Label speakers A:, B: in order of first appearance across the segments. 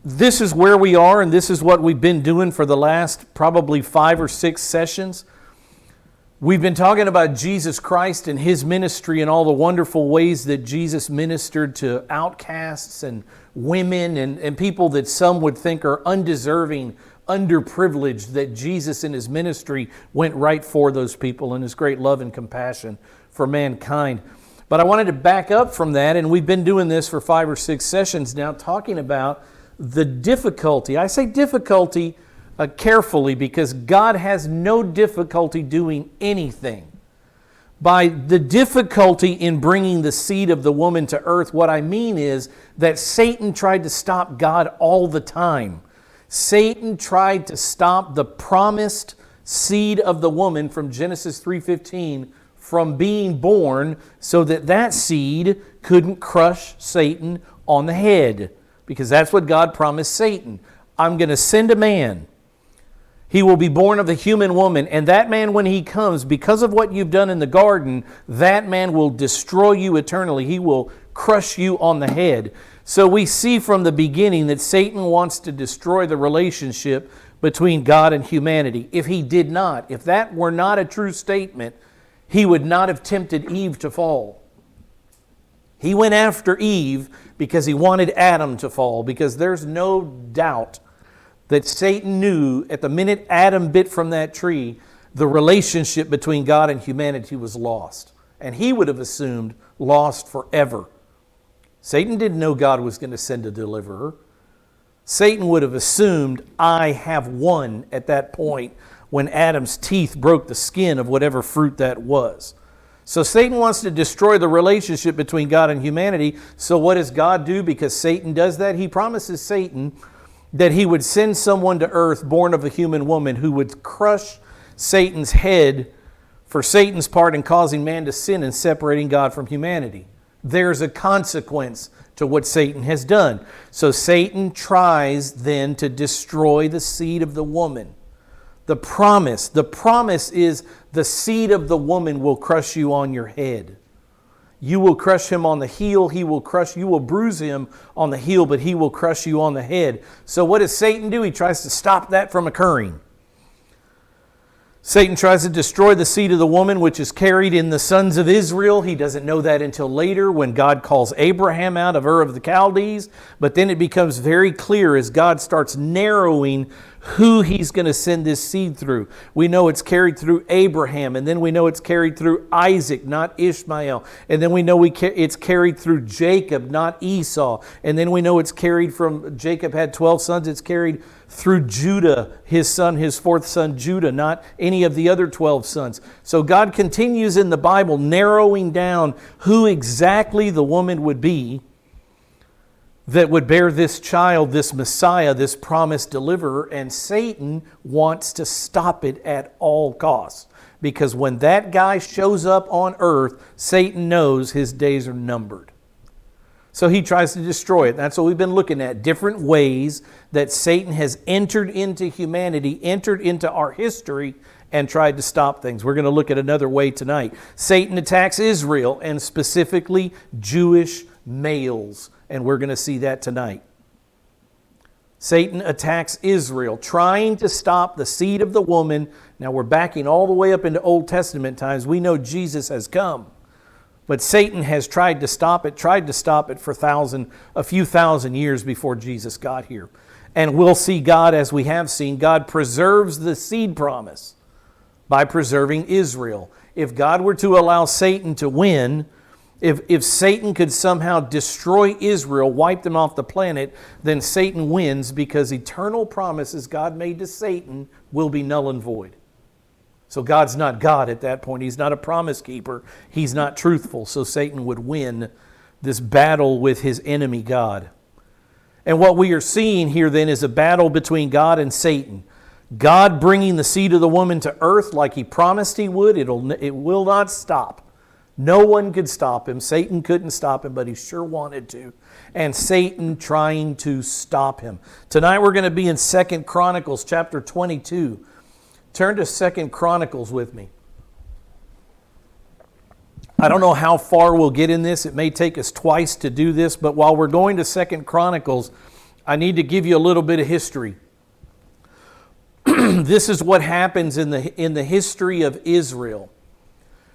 A: This is where we are, and this is what we've been doing for the last probably 5 or 6 sessions. We've been talking about Jesus Christ and His ministry and all the wonderful ways that Jesus ministered to outcasts and women and people that some would think are undeserving, underprivileged, that Jesus in His ministry went right for those people in His great love and compassion for mankind. But I wanted to back up from that, and we've been doing this for 5 or 6 sessions now, talking about the difficulty. I say difficulty carefully because God has no difficulty doing anything. By the difficulty in bringing the seed of the woman to earth, what I mean is that Satan tried to stop God all the time. Satan tried to stop the promised seed of the woman from Genesis 3:15 from being born so that that seed couldn't crush Satan on the head. Because that's what God promised Satan. I'm going to send a man. He will be born of the human woman. And that man, when he comes, because of what you've done in the garden, that man will destroy you eternally. He will crush you on the head. So we see from the beginning that Satan wants to destroy the relationship between God and humanity. If he did not, if that were not a true statement, he would not have tempted Eve to fall. He went after Eve because he wanted Adam to fall, because there's no doubt that Satan knew at the minute Adam bit from that tree, the relationship between God and humanity was lost. And he would have assumed lost forever. Satan didn't know God was going to send a deliverer. Satan would have assumed, I have won at that point when Adam's teeth broke the skin of whatever fruit that was. So Satan wants to destroy the relationship between God and humanity. So what does God do? Because Satan does that, He promises Satan that He would send someone to earth born of a human woman who would crush Satan's head for Satan's part in causing man to sin and separating God from humanity. There's a consequence to what Satan has done. So Satan tries then to destroy the seed of the woman. The promise is the seed of the woman will crush you on your head. You will crush him on the heel, you will bruise him on the heel, but he will crush you on the head. So what does Satan do? He tries to stop that from occurring. Satan tries to destroy the seed of the woman, which is carried in the sons of Israel. He doesn't know that until later when God calls Abraham out of Ur of the Chaldees. But then it becomes very clear as God starts narrowing who He's going to send this seed through. We know it's carried through Abraham, and then we know it's carried through Isaac, not Ishmael. And then we know it's carried through Jacob, not Esau. And then we know it's carried from, Jacob had 12 sons, it's carried through Judah, his son, his 4th son, Judah, not any of the other 12 sons. So God continues in the Bible narrowing down who exactly the woman would be that would bear this child, this Messiah, this promised deliverer, and Satan wants to stop it at all costs. Because when that guy shows up on earth, Satan knows his days are numbered. So he tries to destroy it. That's what we've been looking at, different ways that Satan has entered into humanity, entered into our history, and tried to stop things. We're going to look at another way tonight. Satan attacks Israel, and specifically Jewish males. And we're going to see that tonight. Satan attacks Israel, trying to stop the seed of the woman. Now we're backing all the way up into Old Testament times. We know Jesus has come. But Satan has tried to stop it for a few thousand years before Jesus got here. And we'll see God, as we have seen, God preserves the seed promise by preserving Israel. If God were to allow Satan to win, if Satan could somehow destroy Israel, wipe them off the planet, then Satan wins, because eternal promises God made to Satan will be null and void. So God's not God at that point. He's not a promise keeper. He's not truthful. So Satan would win this battle with his enemy God. And what we are seeing here then is a battle between God and Satan. God bringing the seed of the woman to earth like He promised He would. It will not stop. No one could stop Him. Satan couldn't stop Him, but he sure wanted to. And Satan trying to stop Him. Tonight we're going to be in 2 Chronicles chapter 22. Turn to 2 Chronicles with me. I don't know how far we'll get in this. It may take us twice to do this, but while we're going to 2 Chronicles, I need to give you a little bit of history. This is what happens in the history of Israel.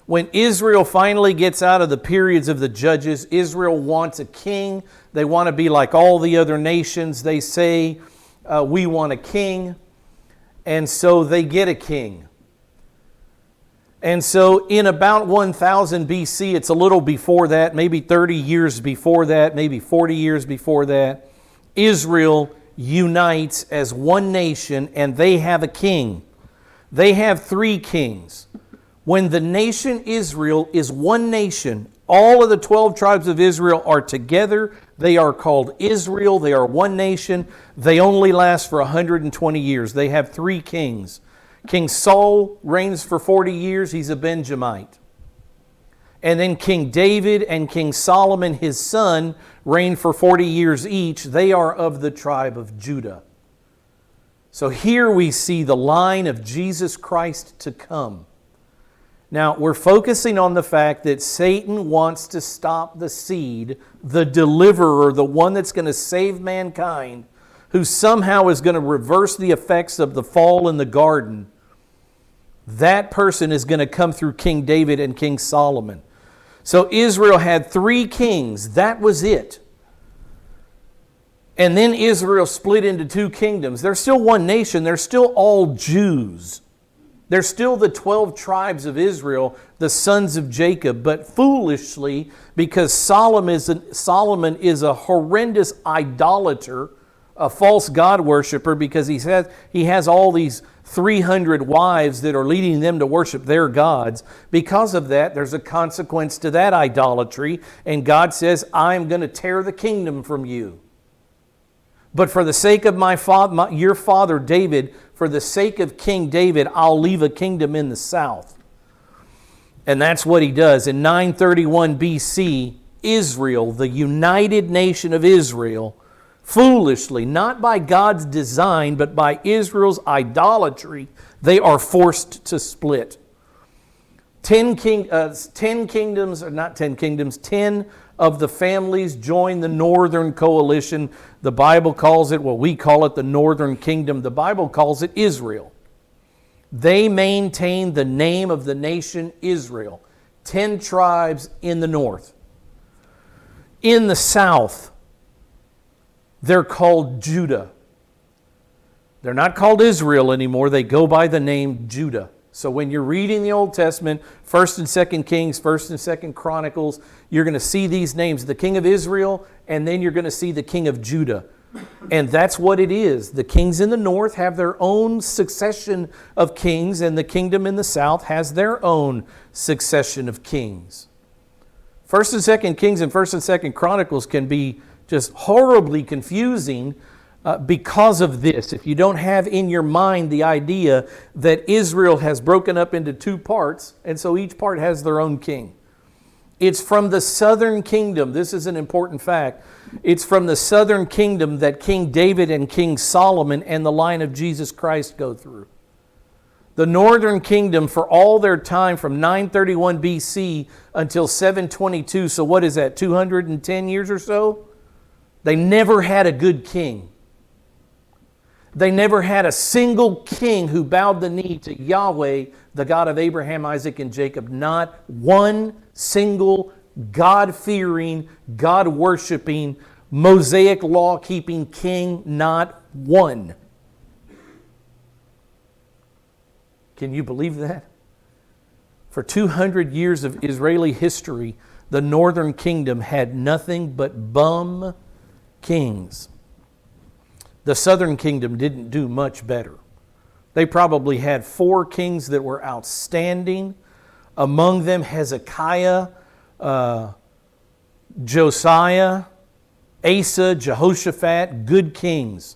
A: When Israel finally gets out of the periods of the judges, Israel wants a king. They want to be like all the other nations. They say, we want a king. And so they get a king. And so in about 1000 BC, it's a little before that, maybe 30 years before that, maybe 40 years before that, Israel unites as one nation and they have a king. They have 3 kings. When the nation Israel is one nation, all of the 12 tribes of Israel are together. They are called Israel. They are one nation. They only last for 120 years. They have 3 kings. King Saul reigns for 40 years. He's a Benjamite. And then King David and King Solomon, his son, reign for 40 years each. They are of the tribe of Judah. So here we see the line of Jesus Christ to come. Now, we're focusing on the fact that Satan wants to stop the seed, the deliverer, the one that's going to save mankind, who somehow is going to reverse the effects of the fall in the garden. That person is going to come through King David and King Solomon. So Israel had 3 kings. That was it. And then Israel split into 2 kingdoms. They're still one nation. They're still all Jews. They're still the 12 tribes of Israel, the sons of Jacob. But foolishly, because Solomon is a horrendous idolater, a false god worshiper, because he has all these 300 wives that are leading them to worship their gods. Because of that, there's a consequence to that idolatry. And God says, I'm going to tear the kingdom from you. But for the sake of your father David, for the sake of King David, I'll leave a kingdom in the south. And that's what he does. In 931 BC, Israel, the united nation of Israel, foolishly, not by God's design, but by Israel's idolatry, they are forced to split. 10 of the families join the northern coalition. The Bible calls it, well, we call it the northern kingdom. The Bible calls it Israel. They maintain the name of the nation Israel. 10 tribes in the north. In the south, they're called Judah. They're not called Israel anymore. They go by the name Judah. So when you're reading the Old Testament, 1st and 2nd Kings, 1st and 2nd Chronicles, you're going to see these names, the king of Israel, and then you're going to see the king of Judah. And that's what it is. The kings in the north have their own succession of kings, and the kingdom in the south has their own succession of kings. 1st and 2nd Kings and 1st and 2nd Chronicles can be just horribly confusing because of this. If you don't have in your mind the idea that Israel has broken up into 2 parts, and so each part has their own king. It's from the southern kingdom. This is an important fact. It's from the southern kingdom that King David and King Solomon and the line of Jesus Christ go through. The northern kingdom, for all their time from 931 BC until 722, so what is that, 210 years or so? They never had a good king. They never had a single king who bowed the knee to Yahweh, the God of Abraham, Isaac, and Jacob. Not one single God-fearing, God-worshiping, Mosaic law-keeping king. Not one. Can you believe that? For 200 years of Israeli history, the northern kingdom had nothing but bum kings. The southern kingdom didn't do much better. They probably had 4 kings that were outstanding. Among them, Hezekiah, Josiah, Asa, Jehoshaphat, good kings.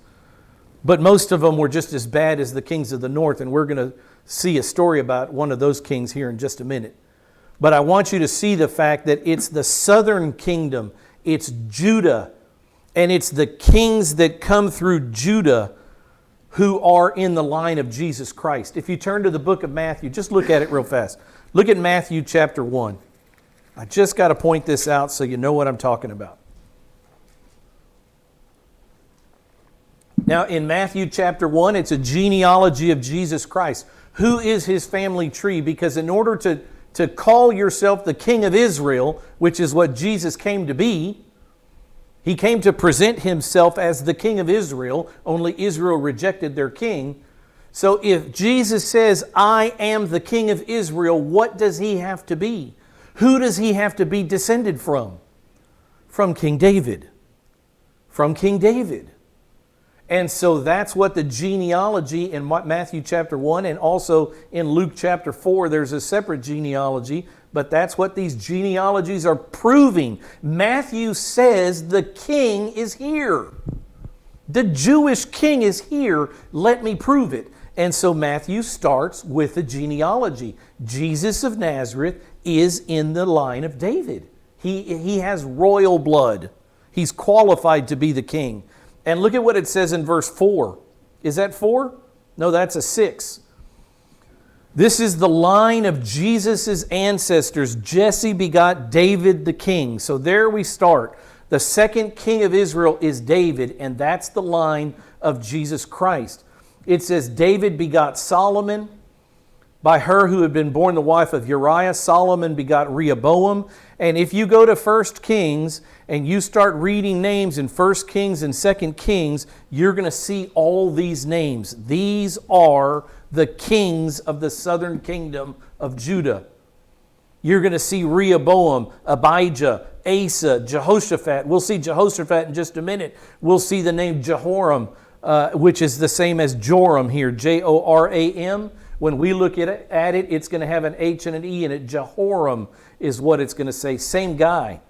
A: But most of them were just as bad as the kings of the north, and we're going to see a story about one of those kings here in just a minute. But I want you to see the fact that it's the southern kingdom, it's Judah, and it's the kings that come through Judah who are in the line of Jesus Christ. If you turn to the book of Matthew, just look at it real fast. Look at Matthew chapter 1. I just got to point this out so you know what I'm talking about. Now, in Matthew chapter 1, it's a genealogy of Jesus Christ. Who is his family tree? Because in order to call yourself the King of Israel, which is what Jesus came to be, he came to present himself as the King of Israel, only Israel rejected their king. So if Jesus says, I am the King of Israel, what does he have to be? Who does he have to be descended from? From King David. From King David. And so that's what the genealogy in Matthew chapter 1 and also in Luke chapter 4, there's a separate genealogy, but that's what these genealogies are proving. Matthew says the king is here. The Jewish king is here. Let me prove it. And so Matthew starts with the genealogy. Jesus of Nazareth is in the line of David. He has royal blood. He's qualified to be the king. And look at what it says in verse 4. Is that 4? No, that's a 6. This is the line of Jesus' ancestors. Jesse begot David the king. So there we start. The second king of Israel is David, and that's the line of Jesus Christ. It says David begot Solomon. By her who had been born the wife of Uriah, Solomon begot Rehoboam. And if you go to 1 Kings and you start reading names in 1 Kings and 2 Kings, you're going to see all these names. These are the kings of the southern kingdom of Judah. You're going to see Rehoboam, Abijah, Asa, Jehoshaphat. We'll see Jehoshaphat in just a minute. We'll see the name Jehoram, which is the same as Joram here, Joram. When we look at it, it's going to have an H and an E in it. Jehoram is what it's going to say. Same guy.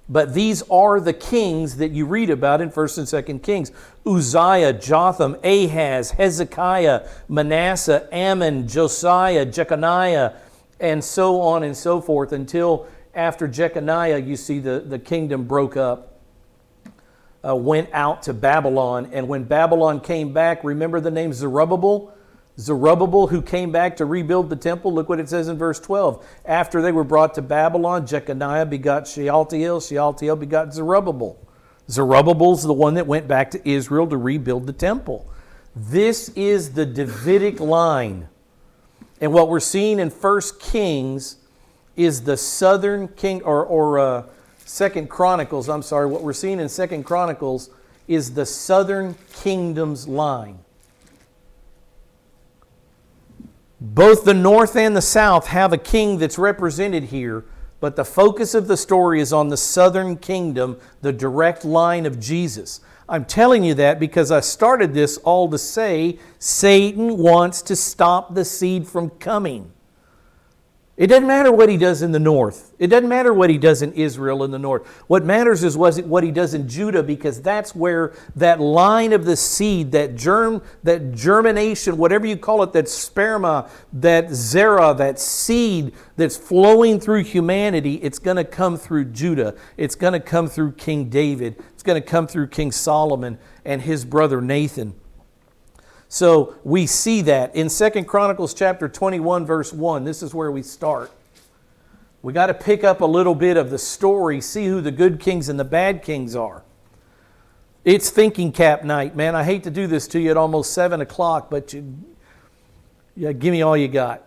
A: But these are the kings that you read about in 1 and 2 Kings. Uzziah, Jotham, Ahaz, Hezekiah, Manasseh, Ammon, Josiah, Jeconiah, and so on and so forth until after Jeconiah, you see the kingdom broke up, went out to Babylon. And when Babylon came back, remember the name Zerubbabel? Zerubbabel, who came back to rebuild the temple, look what it says in verse 12. After they were brought to Babylon, Jeconiah begot Shealtiel, Shealtiel begot Zerubbabel. Zerubbabel's the one that went back to Israel to rebuild the temple. This is the Davidic line. And what we're seeing in 1 Kings is the southern king, or 2 Chronicles, what we're seeing in 2 Chronicles is the southern kingdom's line. Both the north and the south have a king that's represented here, but the focus of the story is on the southern kingdom, the direct line of Jesus. I'm telling you that because I started this all to say Satan wants to stop the seed from coming. It doesn't matter what he does in the north. It doesn't matter what he does in Israel in the north. What matters is what he does in Judah, because that's where that line of the seed, that germination, whatever you call it, that sperma, that zera, that seed that's flowing through humanity, it's going to come through Judah. It's going to come through King David. It's going to come through King Solomon and his brother Nathan. So we see that in 2 Chronicles chapter 21, verse 1. This is where we start. We got to pick up a little bit of the story, see who the good kings and the bad kings are. It's thinking cap night, man. I hate to do this to you at almost 7 o'clock, but give me all you got.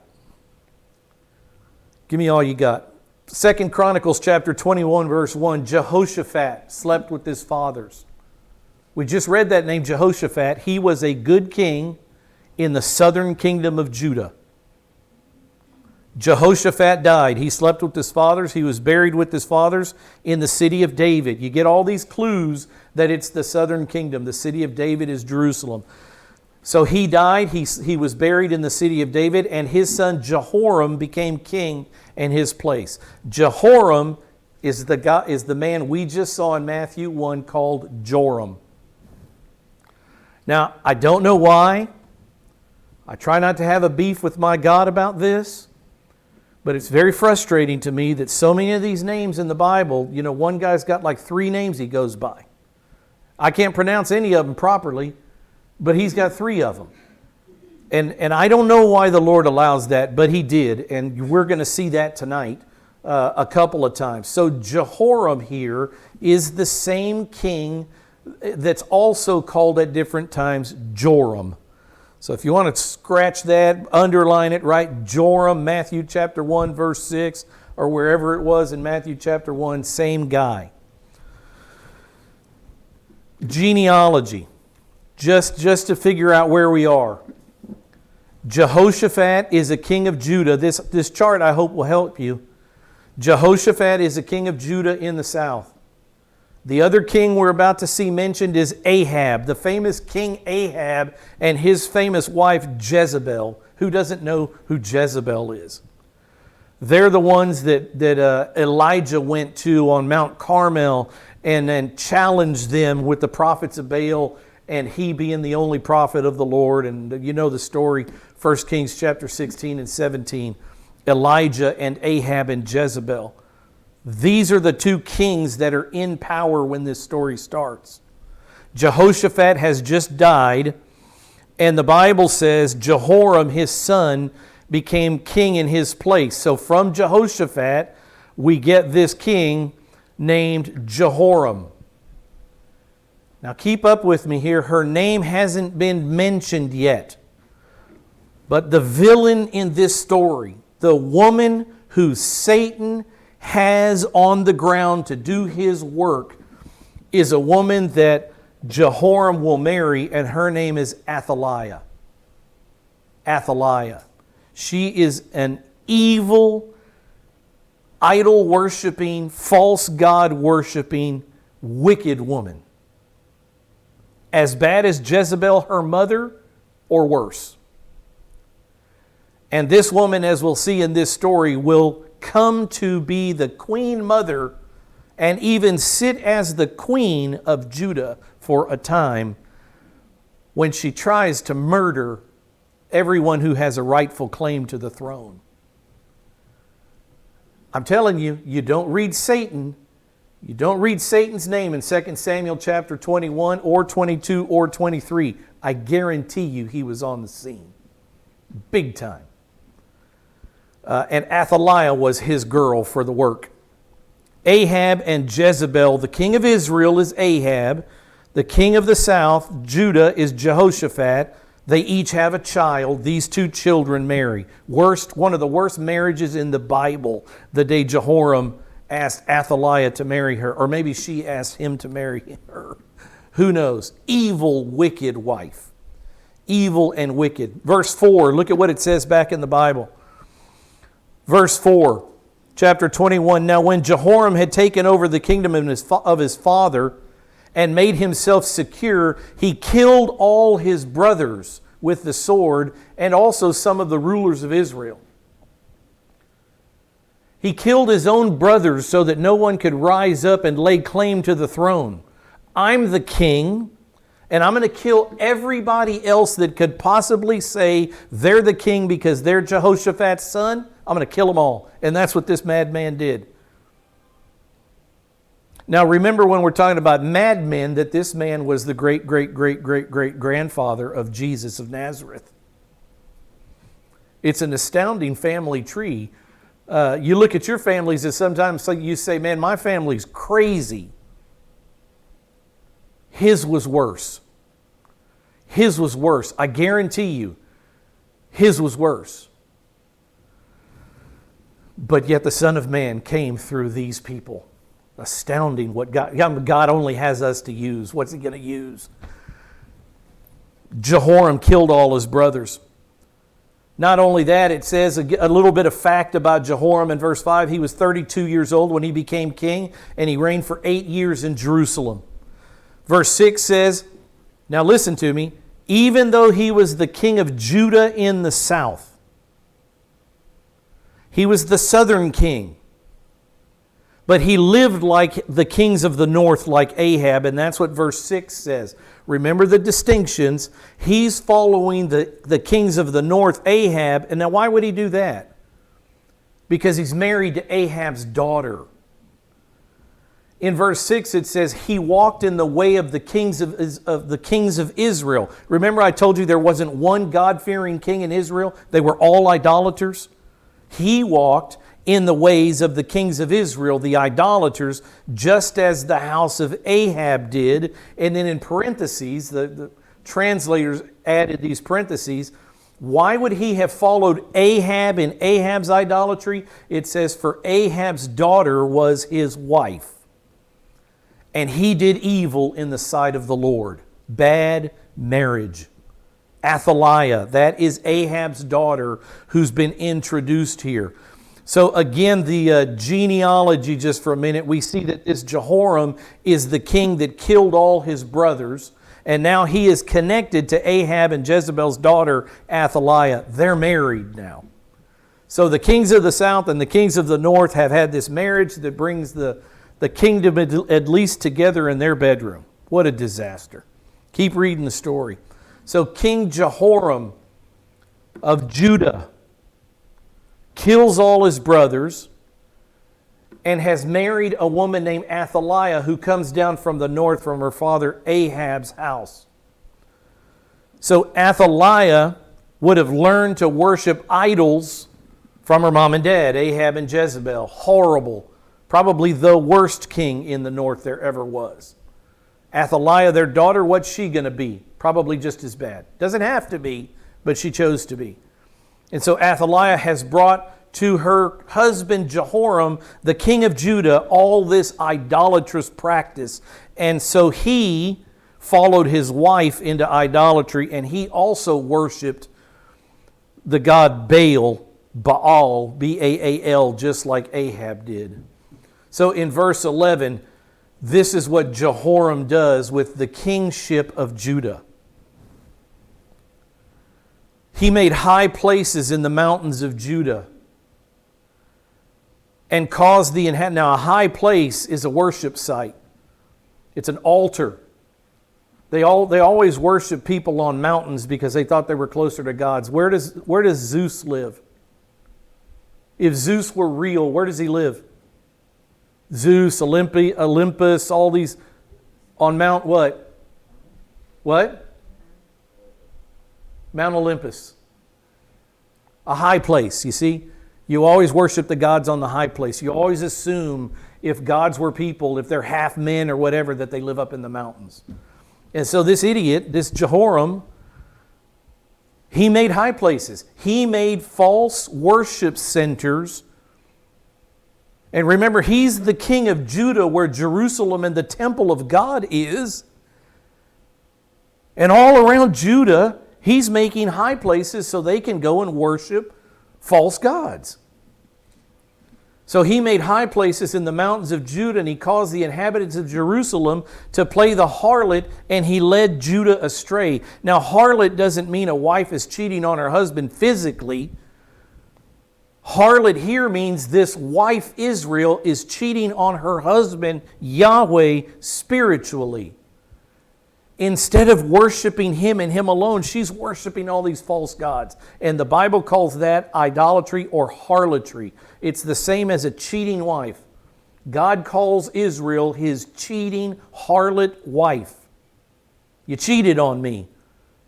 A: Give me all you got. 2 Chronicles chapter 21, verse 1. Jehoshaphat slept with his fathers. We just read that name, Jehoshaphat. He was a good king in the southern kingdom of Judah. Jehoshaphat died. He slept with his fathers. He was buried with his fathers in the city of David. You get all these clues that it's the southern kingdom. The city of David is Jerusalem. So he died. He was buried in the city of David, and his son Jehoram became king in his place. Jehoram is the man we just saw in Matthew 1 called Joram. Now, I don't know why. I try not to have a beef with my God about this, but it's very frustrating to me that so many of these names in the Bible, one guy's got like 3 names he goes by. I can't pronounce any of them properly, but he's got 3 of them. And I don't know why the Lord allows that, but he did, and we're going to see that tonight a couple of times. So Jehoram here is the same king that's also called at different times Joram. So if you want to scratch that, underline it, write Joram, Matthew chapter 1, verse 6, or wherever it was in Matthew chapter 1, same guy. Genealogy, just to figure out where we are. Jehoshaphat is a king of Judah. This chart, I hope, will help you. Jehoshaphat is a king of Judah in the south. The other king we're about to see mentioned is Ahab, the famous King Ahab and his famous wife Jezebel. Who doesn't know who Jezebel is? They're the ones that Elijah went to on Mount Carmel and then challenged them with the prophets of Baal, and he being the only prophet of the Lord. And you know the story, 1 Kings chapter 16 and 17, Elijah and Ahab and Jezebel. These are the two kings that are in power when this story starts. Jehoshaphat has just died, and the Bible says Jehoram, his son, became king in his place. So from Jehoshaphat, we get this king named Jehoram. Now keep up with me here. Her name hasn't been mentioned yet. But the villain in this story, the woman who Satan has on the ground to do his work, is a woman that Jehoram will marry, and her name is Athaliah. Athaliah. She is an evil, idol-worshiping, false god-worshiping, wicked woman. As bad as Jezebel, her mother, or worse. And this woman, as we'll see in this story, will come to be the queen mother and even sit as the queen of Judah for a time when she tries to murder everyone who has a rightful claim to the throne. I'm telling you, you don't read Satan. You don't read Satan's name in 2 Samuel chapter 21 or 22 or 23. I guarantee you he was on the scene. Big time. And Athaliah was his girl for the work. Ahab and Jezebel, the king of Israel is Ahab. The king of the south, Judah, is Jehoshaphat. They each have a child. These two children marry. One of the worst marriages in the Bible, the day Jehoram asked Athaliah to marry her. Or maybe she asked him to marry her. Who knows? Evil, wicked wife. Evil and wicked. Verse 4, look at what it says back in the Bible. Verse 4, chapter 21, Now when Jehoram had taken over the kingdom of his father and made himself secure, he killed all his brothers with the sword and also some of the rulers of Israel. He killed his own brothers so that no one could rise up and lay claim to the throne. I'm the king, and I'm going to kill everybody else that could possibly say they're the king because they're Jehoshaphat's son. I'm going to kill them all. And that's what this madman did. Now remember, when we're talking about madmen, that this man was the great-great-great-great-great-grandfather of Jesus of Nazareth. It's an astounding family tree. You look at your families and sometimes you say, man, my family's crazy. His was worse. His was worse. I guarantee you, his was worse. But yet the Son of Man came through these people. Astounding what God only has us to use. What's He going to use? Jehoram killed all his brothers. Not only that, it says a little bit of fact about Jehoram in verse 5. He was 32 years old when he became king, and he reigned for 8 years in Jerusalem. Verse 6 says, now listen to me, even though he was the king of Judah in the south, he was the southern king. But he lived like the kings of the north, like Ahab, and that's what verse 6 says. Remember the distinctions. He's following the kings of the north, Ahab. And now why would he do that? Because he's married to Ahab's daughter. In verse 6 it says, he walked in the way of the kings of Israel. Remember I told you there wasn't one God-fearing king in Israel? They were all idolaters. He walked in the ways of the kings of Israel, the idolaters, just as the house of Ahab did. And then in parentheses, the translators added these parentheses. Why would he have followed Ahab in Ahab's idolatry? It says, for Ahab's daughter was his wife, and he did evil in the sight of the Lord. Bad marriage. Athaliah, that is Ahab's daughter who's been introduced here. So again, the genealogy, just for a minute, we see that this Jehoram is the king that killed all his brothers, and now he is connected to Ahab and Jezebel's daughter, Athaliah. They're married now. So the kings of the south and the kings of the north have had this marriage that brings the kingdom at least together in their bedroom. What a disaster. Keep reading the story. So King Jehoram of Judah kills all his brothers and has married a woman named Athaliah who comes down from the north from her father Ahab's house. So Athaliah would have learned to worship idols from her mom and dad, Ahab and Jezebel. Horrible. Probably the worst king in the north there ever was. Athaliah, their daughter, what's she going to be? Probably just as bad. Doesn't have to be, but she chose to be. And so Athaliah has brought to her husband Jehoram, the king of Judah, all this idolatrous practice. And so he followed his wife into idolatry, and he also worshiped the god Baal, B-A-A-L, just like Ahab did. So in verse 11, this is what Jehoram does with the kingship of Judah. He made high places in the mountains of Judah and caused the inhabitants. Now, a high place is a worship site. It's an altar. They always worship people on mountains because they thought they were closer to gods. Where does Zeus live? If Zeus were real, where does he live? Zeus, Olympus, all these on Mount what? What? Mount Olympus. A high place, you see? You always worship the gods on the high place. You always assume if gods were people, if they're half men or whatever, that they live up in the mountains. And so this idiot, this Jehoram, he made high places. He made false worship centers. And remember, he's the king of Judah, where Jerusalem and the temple of God is. And all around Judah, he's making high places so they can go and worship false gods. So he made high places in the mountains of Judah, and he caused the inhabitants of Jerusalem to play the harlot, and he led Judah astray. Now, harlot doesn't mean a wife is cheating on her husband physically. Harlot here means this wife, Israel, is cheating on her husband, Yahweh, spiritually. Instead of worshiping him and him alone, she's worshiping all these false gods. And the Bible calls that idolatry or harlotry. It's the same as a cheating wife. God calls Israel his cheating harlot wife. You cheated on me.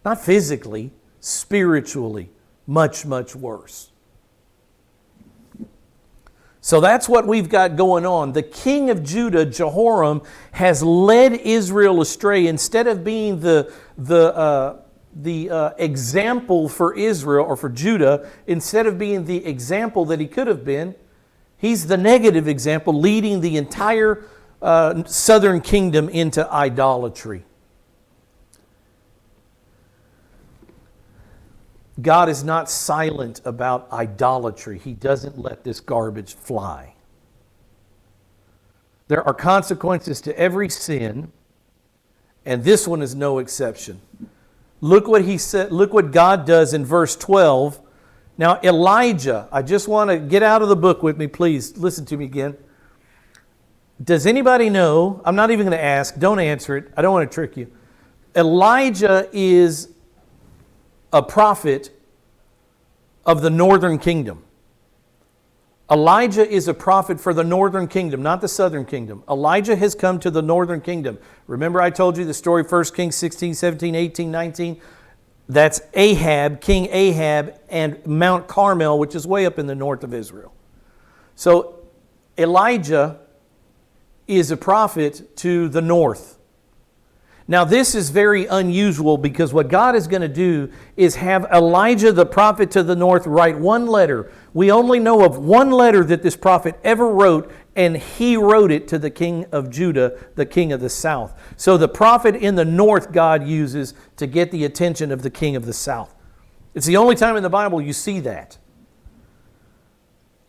A: Not physically, spiritually. Much, much worse. So that's what we've got going on. The king of Judah, Jehoram, has led Israel astray. Instead of being the example for Israel or for Judah, instead of being the example that he could have been, he's the negative example, leading the entire southern kingdom into idolatry. God is not silent about idolatry. He doesn't let this garbage fly. There are consequences to every sin, and this one is no exception. Look what he said. Look what God does in verse 12. Now, Elijah, I just want to get out of the book with me, please. Listen to me again. Does anybody know? I'm not even going to ask. Don't answer it. I don't want to trick you. Elijah is a prophet of the northern kingdom. Elijah is a prophet for the northern kingdom, not the southern kingdom. Elijah has come to the northern kingdom. Remember I told you the story, 1 Kings 16, 17, 18, 19? That's Ahab, King Ahab, and Mount Carmel, which is way up in the north of Israel. So Elijah is a prophet to the north. Now this is very unusual because what God is going to do is have Elijah the prophet to the north write one letter. We only know of one letter that this prophet ever wrote, and he wrote it to the king of Judah, the king of the south. So the prophet in the north God uses to get the attention of the king of the south. It's the only time in the Bible you see that.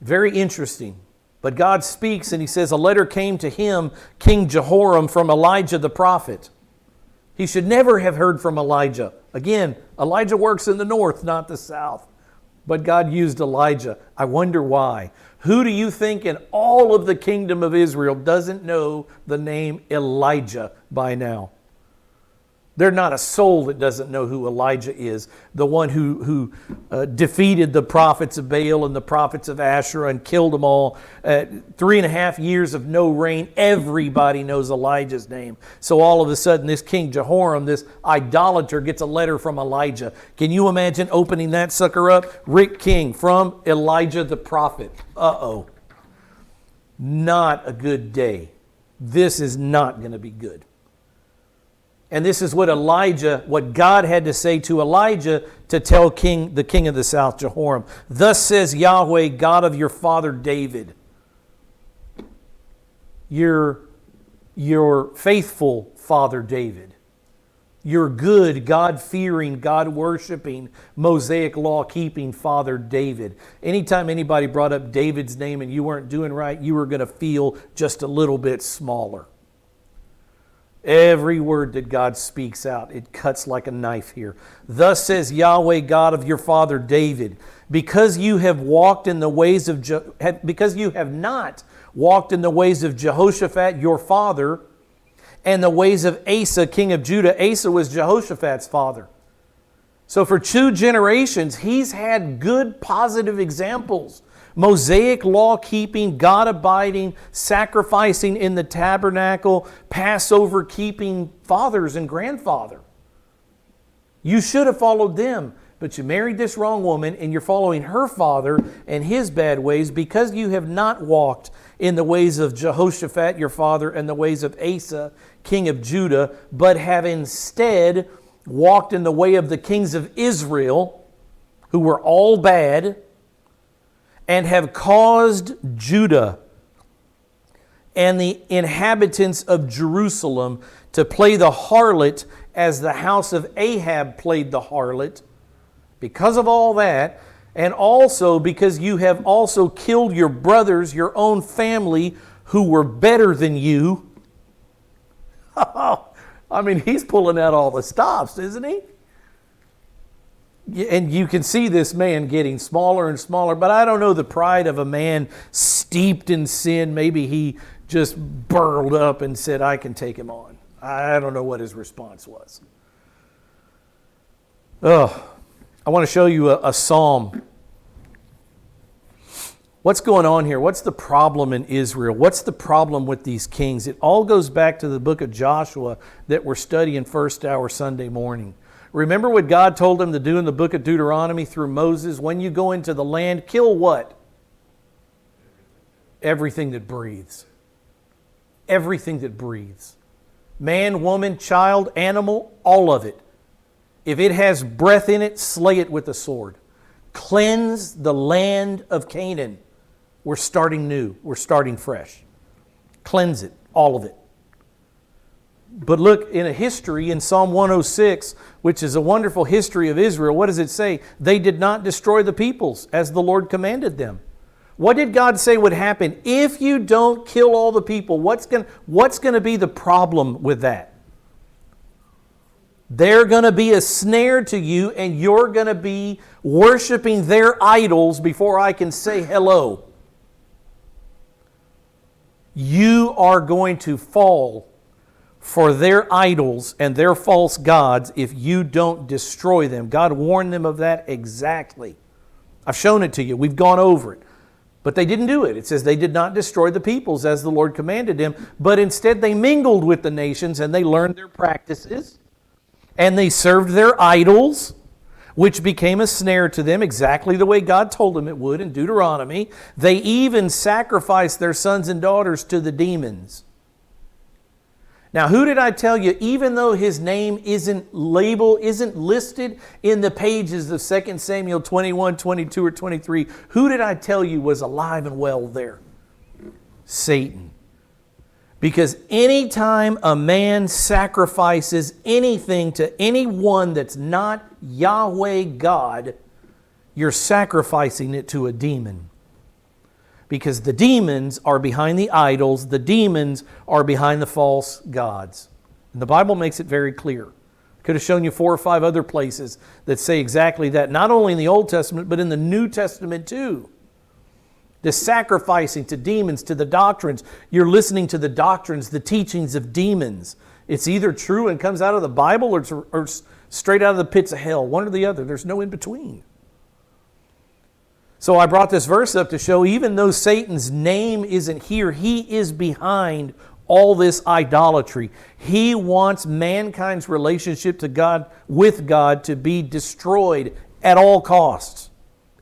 A: Very interesting. But God speaks and he says, a letter came to him, King Jehoram, from Elijah the prophet. He should never have heard from Elijah. Again, Elijah works in the north, not the south. But God used Elijah. I wonder why. Who do you think in all of the kingdom of Israel doesn't know the name Elijah by now? There's not a soul that doesn't know who Elijah is, the one who defeated the prophets of Baal and the prophets of Asherah and killed them all. 3.5 years of no rain, everybody knows Elijah's name. So all of a sudden this King Jehoram, this idolater, gets a letter from Elijah. Can you imagine opening that sucker up? Rick King from Elijah the prophet. Uh-oh. Not a good day. This is not going to be good. And this is what God had to say to Elijah to tell the king of the south, Jehoram. Thus says Yahweh, God of your father David, your faithful father David, your good, God-fearing, God-worshiping, Mosaic law-keeping father David. Anytime anybody brought up David's name and you weren't doing right, you were going to feel just a little bit smaller. Every word that God speaks out, it cuts like a knife here. Thus says Yahweh, God of your father David, because you have not walked in the ways of Jehoshaphat your father, and the ways of Asa, king of Judah. Asa was Jehoshaphat's father. So for 2 generations, he's had good, positive examples. Mosaic law-keeping, God-abiding, sacrificing in the tabernacle, Passover-keeping fathers and grandfather. You should have followed them, but you married this wrong woman and you're following her father and his bad ways because you have not walked in the ways of Jehoshaphat, your father, and the ways of Asa, king of Judah, but have instead walked in the way of the kings of Israel, who were all bad, and have caused Judah and the inhabitants of Jerusalem to play the harlot as the house of Ahab played the harlot. Because of all that, and also because you have also killed your brothers, your own family, who were better than you. I mean, he's pulling out all the stops, isn't he? And you can see this man getting smaller and smaller, but I don't know the pride of a man steeped in sin. Maybe he just burled up and said, I can take him on. I don't know what his response was. Oh, I want to show you a psalm. What's going on here? What's the problem in Israel? What's the problem with these kings? It all goes back to the book of Joshua that we're studying first hour Sunday morning. Remember what God told them to do in the book of Deuteronomy through Moses? When you go into the land, kill what? Everything that breathes. Everything that breathes. Man, woman, child, animal, all of it. If it has breath in it, slay it with the sword. Cleanse the land of Canaan. We're starting new. We're starting fresh. Cleanse it, all of it. But look, in a history in Psalm 106, which is a wonderful history of Israel, what does it say? They did not destroy the peoples as the Lord commanded them. What did God say would happen? If you don't kill all the people, what's going to be the problem with that? They're going to be a snare to you, and you're going to be worshiping their idols before I can say hello. You are going to fall for their idols and their false gods if you don't destroy them. God warned them of that exactly. I've shown it to you. We've gone over it. But they didn't do it. It says they did not destroy the peoples as the Lord commanded them, but instead they mingled with the nations and they learned their practices and they served their idols which became a snare to them, exactly the way God told them it would in Deuteronomy. They even sacrificed their sons and daughters to the demons. Now, who did I tell you, even though his name isn't listed in the pages of 2 Samuel 21, 22, or 23, who did I tell you was alive and well there? Satan. Because anytime a man sacrifices anything to anyone that's not Yahweh God, you're sacrificing it to a demon. Because the demons are behind the idols, the demons are behind the false gods. And the Bible makes it very clear. I could have shown you 4 or 5 other places that say exactly that, not only in the Old Testament, but in the New Testament too. The sacrificing to demons, to the doctrines. You're listening to the doctrines, the teachings of demons. It's either true and comes out of the Bible or straight out of the pits of hell. One or the other. There's no in between. So I brought this verse up to show even though Satan's name isn't here, he is behind all this idolatry. He wants mankind's relationship to God, with God, to be destroyed at all costs.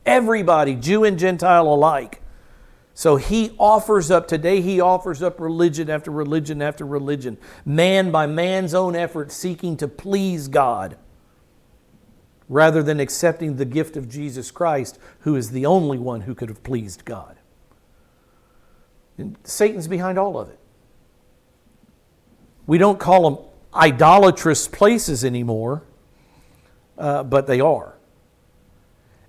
A: Everybody, Jew and Gentile alike. So he offers up religion after religion after religion. Man by man's own effort seeking to please God, rather than accepting the gift of Jesus Christ, who is the only one who could have pleased God. And Satan's behind all of it. We don't call them idolatrous places anymore, but they are.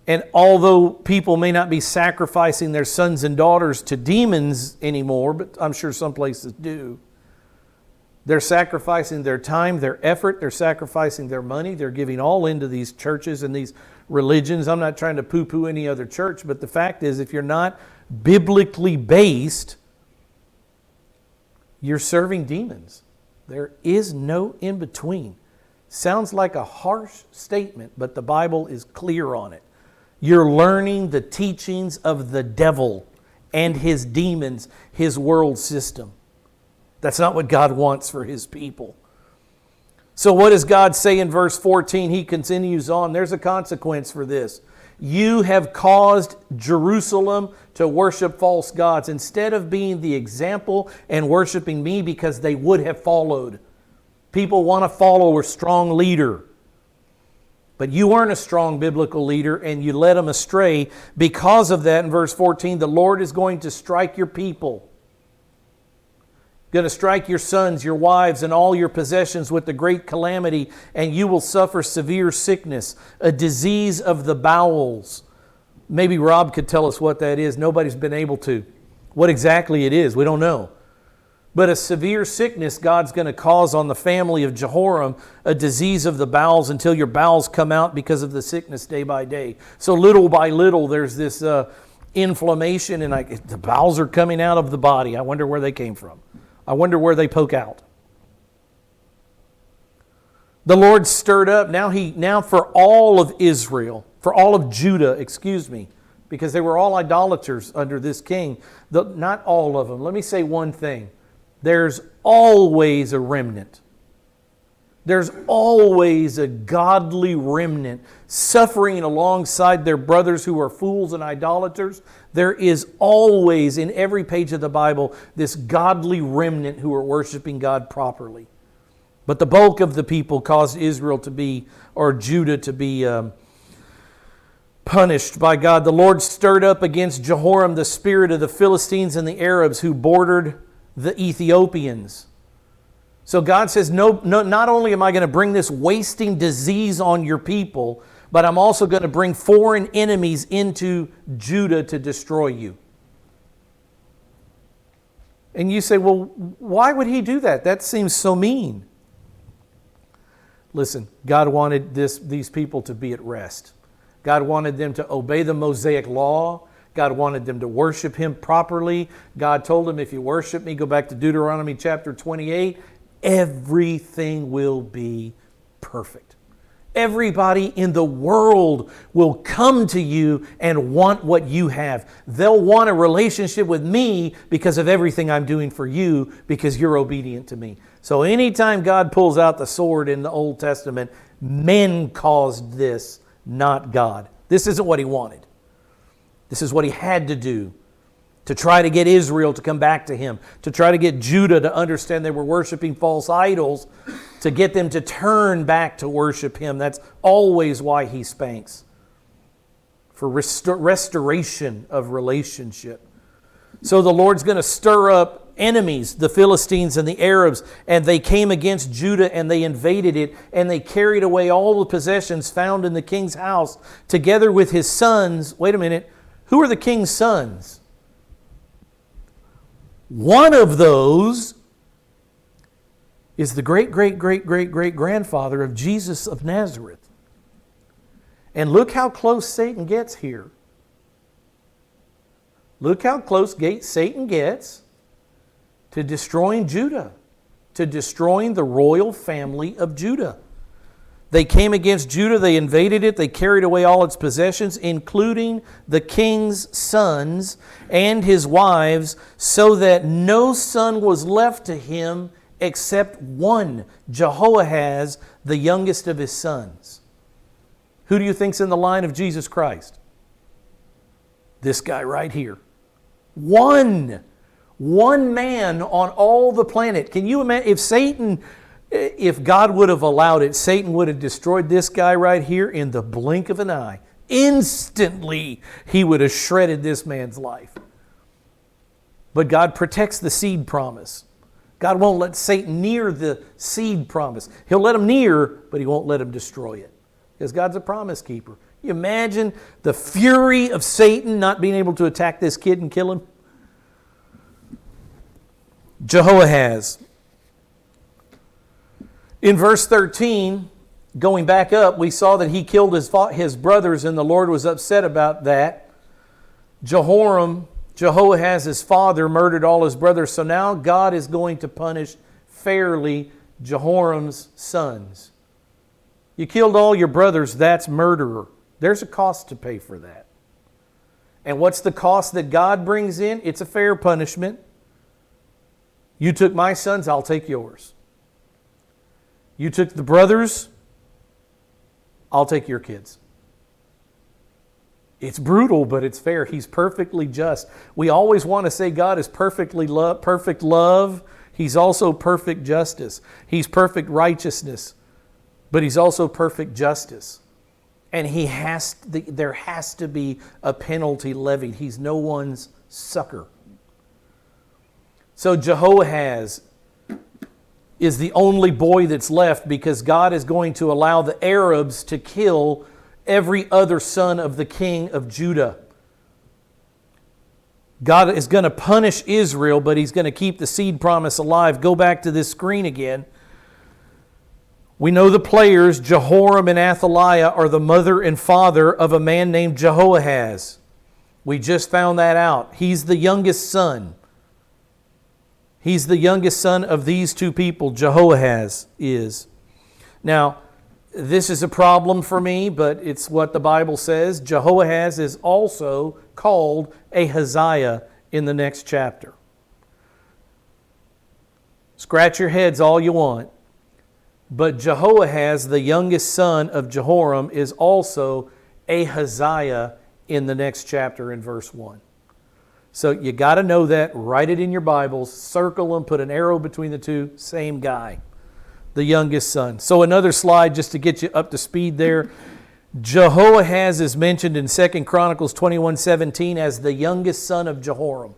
A: And although people may not be sacrificing their sons and daughters to demons anymore, but I'm sure some places do, they're sacrificing their time, their effort, they're sacrificing their money, they're giving all into these churches and these religions. I'm not trying to poo-poo any other church, but the fact is, if you're not biblically based, you're serving demons. There is no in-between. Sounds like a harsh statement, but the Bible is clear on it. You're learning the teachings of the devil and his demons, his world system. That's not what God wants for his people. So what does God say in verse 14? He continues on. There's a consequence for this. You have caused Jerusalem to worship false gods instead of being the example and worshiping me, because they would have followed. People want to follow a strong leader. But you weren't a strong biblical leader and you led them astray. Because of that, in verse 14, the Lord is going to strike your people. Going to strike your sons, your wives, and all your possessions with the great calamity, and you will suffer severe sickness, a disease of the bowels. Maybe Rob could tell us what that is. Nobody's been able to. What exactly it is, we don't know. But a severe sickness God's going to cause on the family of Jehoram, a disease of the bowels until your bowels come out because of the sickness day by day. So little by little there's this inflammation, and the bowels are coming out of the body. I wonder where they came from. I wonder where they poke out. The Lord stirred up, now for all of Israel, for all of Judah, because they were all idolaters under this king. Not all of them. Let me say one thing. There's always a remnant. There's always a godly remnant suffering alongside their brothers who are fools and idolaters. There is always, in every page of the Bible, this godly remnant who are worshiping God properly. But the bulk of the people caused Israel to be, or Judah to be punished by God. The Lord stirred up against Jehoram the spirit of the Philistines and the Arabs who bordered the Ethiopians. So God says, no, not only am I going to bring this wasting disease on your people, but I'm also going to bring foreign enemies into Judah to destroy you. And you say, well, why would he do that? That seems so mean. Listen, God wanted these people to be at rest. God wanted them to obey the Mosaic law. God wanted them to worship Him properly. God told them, if you worship me, go back to Deuteronomy chapter 28, everything will be perfect. Everybody in the world will come to you and want what you have. They'll want a relationship with me because of everything I'm doing for you, because you're obedient to me. So anytime God pulls out the sword in the Old Testament, men caused this, not God. This isn't what he wanted. This is what he had to do to try to get Israel to come back to him, to try to get Judah to understand they were worshiping false idols, to get them to turn back to worship him. That's always why he spanks, for restoration of relationship. So the Lord's going to stir up enemies, the Philistines and the Arabs, and they came against Judah and they invaded it, and they carried away all the possessions found in the king's house, together with his sons. Wait a minute. Who are the king's sons? One of those is the great-great-great-great-great-grandfather of Jesus of Nazareth. And look how close Satan gets here. Look how close Satan gets to destroying Judah, to destroying the royal family of Judah. They came against Judah, they invaded it, they carried away all its possessions, including the king's sons and his wives, so that no son was left to him except one, Jehoahaz, the youngest of his sons. Who do you think's in the line of Jesus Christ? This guy right here. One man on all the planet. Can you imagine if God would have allowed it, Satan would have destroyed this guy right here in the blink of an eye. Instantly, he would have shredded this man's life. But God protects the seed promise. God won't let Satan near the seed promise. He'll let him near, but he won't let him destroy it. Because God's a promise keeper. You imagine the fury of Satan not being able to attack this kid and kill him? Jehoahaz. In verse 13, going back up, we saw that he killed his brothers, and the Lord was upset about that. Jehoram, Jehoahaz's father, murdered all his brothers. So now God is going to punish fairly Jehoram's sons. You killed all your brothers, that's murderer. There's a cost to pay for that. And what's the cost that God brings in? It's a fair punishment. You took my sons, I'll take yours. You took the brothers, I'll take your kids. It's brutal, but it's fair. He's perfectly just. We always want to say God is perfect love. He's also perfect justice. He's perfect righteousness, but He's also perfect justice. And there has to be a penalty levied. He's no one's sucker. So Jehoahaz is the only boy that's left, because God is going to allow the Arabs to kill every other son of the king of Judah. God is going to punish Israel, but He's going to keep the seed promise alive. Go back to this screen again. We know the players, Jehoram and Ahaziah, are the mother and father of a man named Jehoahaz. We just found that out. He's the youngest son. He's the youngest son of these two people, Jehoahaz is. Now, this is a problem for me, but it's what the Bible says. Jehoahaz is also called Ahaziah in the next chapter. Scratch your heads all you want. But Jehoahaz, the youngest son of Jehoram, is also Ahaziah in the next chapter in verse 1. So you got to know that. Write it in your Bibles. Circle them. Put an arrow between the two. Same guy. The youngest son. So another slide just to get you up to speed there. Jehoahaz is mentioned in 2 Chronicles 21:17 as the youngest son of Jehoram.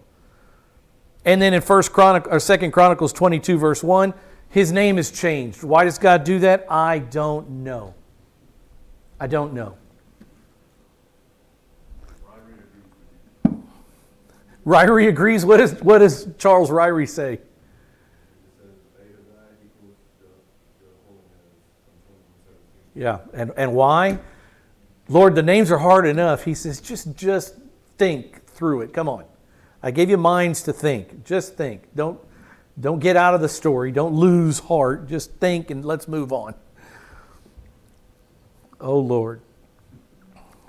A: And then in 2 Chronicles 22 verse 1, his name is changed. Why does God do that? I don't know. I don't know. Ryrie agrees. What does Charles Ryrie say? Yeah, and why? Lord, the names are hard enough. He says, just think through it. Come on. I gave you minds to think. Just think. Don't get out of the story. Don't lose heart. Just think and let's move on. Oh, Lord.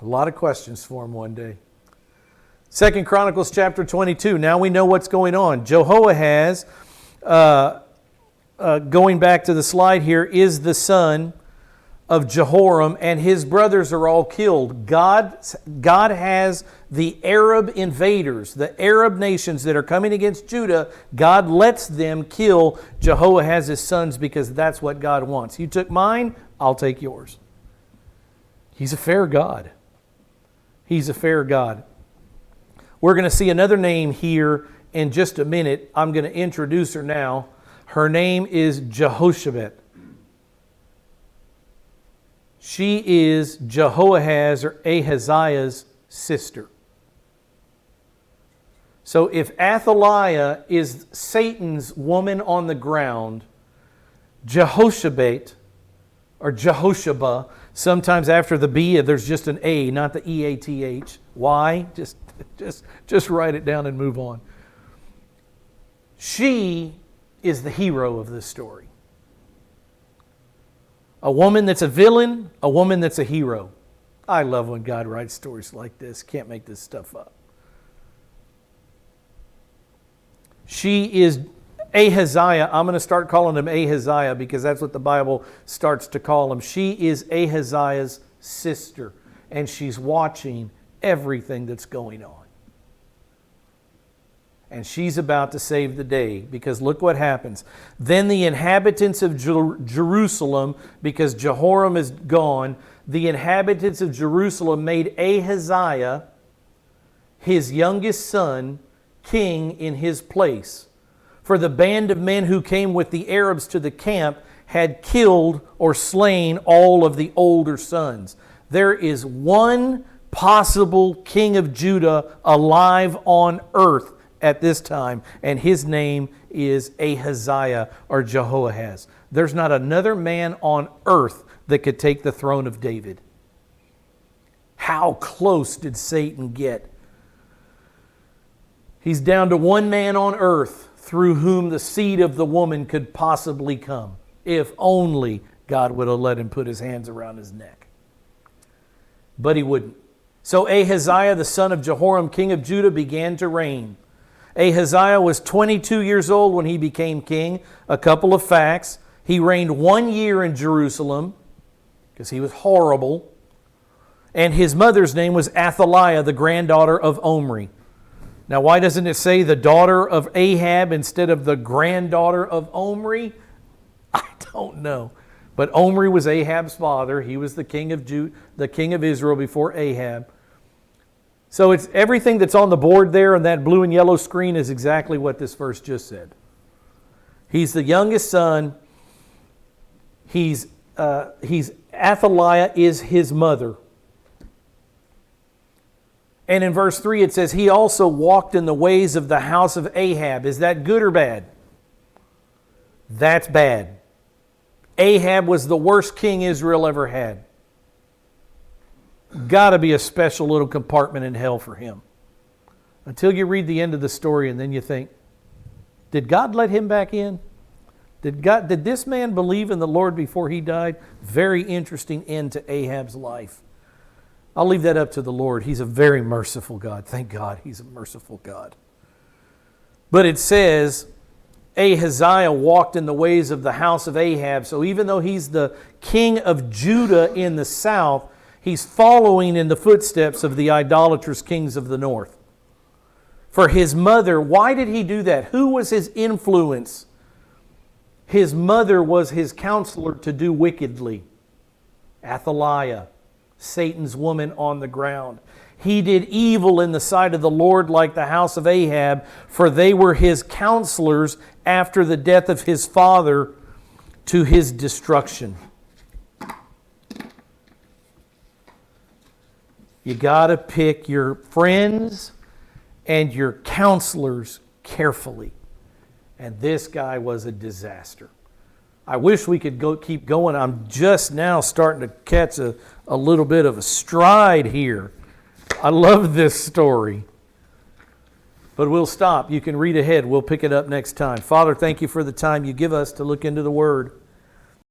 A: A lot of questions for him one day. 2 Chronicles chapter 22. Now we know what's going on. Jehoahaz, going back to the slide here, is the son of Jehoram, and his brothers are all killed. God has the Arab invaders, the Arab nations that are coming against Judah. God lets them kill Jehoahaz's sons because that's what God wants. You took mine, I'll take yours. He's a fair God. He's a fair God. We're going to see another name here in just a minute. I'm going to introduce her now. Her name is Jehoshaphat. She is Jehoahaz or Ahaziah's sister. So if Athaliah is Satan's woman on the ground, Jehoshaphat or Jehoshabah, sometimes after the B there's just an A, not the E-A-T-H. Why? Just write it down and move on. She is the hero of this story. A woman that's a villain, a woman that's a hero. I love when God writes stories like this. Can't make this stuff up. She is Ahaziah. I'm going to start calling him Ahaziah because that's what the Bible starts to call him. She is Ahaziah's sister, and she's watching everything that's going on. And she's about to save the day, because look what happens. Then the inhabitants of Jerusalem, because Jehoram is gone, the inhabitants of Jerusalem made Ahaziah, his youngest son, king in his place. For the band of men who came with the Arabs to the camp had killed or slain all of the older sons. There is one possible king of Judah alive on earth at this time, and his name is Ahaziah or Jehoahaz. There's not another man on earth that could take the throne of David. How close did Satan get? He's down to one man on earth through whom the seed of the woman could possibly come, if only God would have let him put his hands around his neck. But he wouldn't. So Ahaziah, the son of Jehoram, king of Judah, began to reign. Ahaziah was 22 years old when he became king. A couple of facts. He reigned 1 year in Jerusalem because he was horrible. And his mother's name was Athaliah, the granddaughter of Omri. Now, why doesn't it say the daughter of Ahab instead of the granddaughter of Omri? I don't know. But Omri was Ahab's father. He was the king of Israel before Ahab. So it's everything that's on the board there on that blue and yellow screen is exactly what this verse just said. He's the youngest son. He's Athaliah is his mother. And in verse 3 it says, he also walked in the ways of the house of Ahab. Is that good or bad? That's bad. Ahab was the worst king Israel ever had. Got to be a special little compartment in hell for him. Until you read the end of the story and then you think, did God let him back in? Did this man believe in the Lord before he died? Very interesting end to Ahab's life. I'll leave that up to the Lord. He's a very merciful God. Thank God he's a merciful God. But it says, Ahaziah walked in the ways of the house of Ahab. So even though he's the king of Judah in the south, he's following in the footsteps of the idolatrous kings of the north. For his mother, why did he do that? Who was his influence? His mother was his counselor to do wickedly. Athaliah, Satan's woman on the ground. He did evil in the sight of the Lord like the house of Ahab, for they were his counselors after the death of his father to his destruction. You got to pick your friends and your counselors carefully. And this guy was a disaster. I wish we could keep going. I'm just now starting to catch a little bit of a stride here. I love this story. But we'll stop. You can read ahead. We'll pick it up next time. Father, thank you for the time you give us to look into the Word.